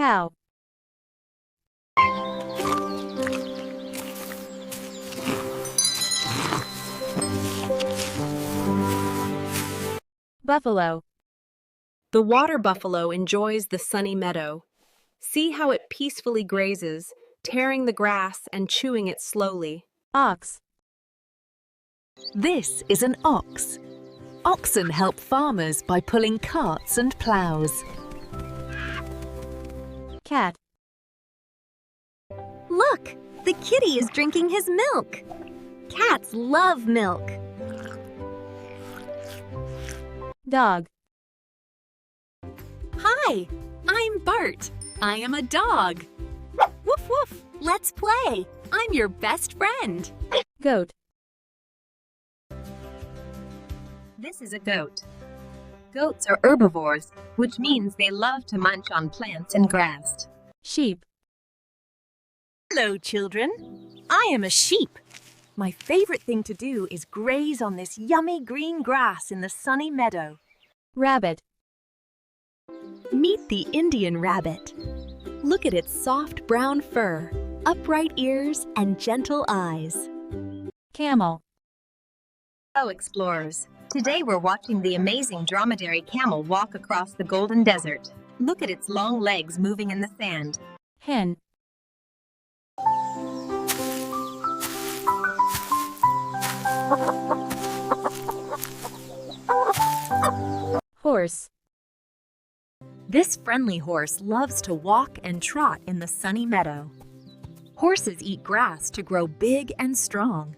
Cow. Buffalo. The water buffalo enjoys the sunny meadow. See how it peacefully grazes, tearing the grass and chewing it slowly. Ox. This is an ox. Oxen help farmers by pulling carts and plows. Cat. Look, the kitty is drinking his milk. Cats love milk. Dog. Hi, I'm Bart. I am a dog. Woof woof, let's play. I'm your best friend. Goat. This is a goat. Goats are herbivores, which means they love to munch on plants and grass. Sheep. Hello, children. I am a sheep. My favorite thing to do is graze on this yummy green grass in the sunny meadow. Rabbit. Meet the Indian rabbit. Look at its soft brown fur, upright ears, and gentle eyes. Camel. Hello, explorers. Today we're watching the amazing dromedary camel walk across the golden desert. Look at its long legs moving in the sand. Hen. Horse. This friendly horse loves to walk and trot in the sunny meadow. Horses eat grass to grow big and strong.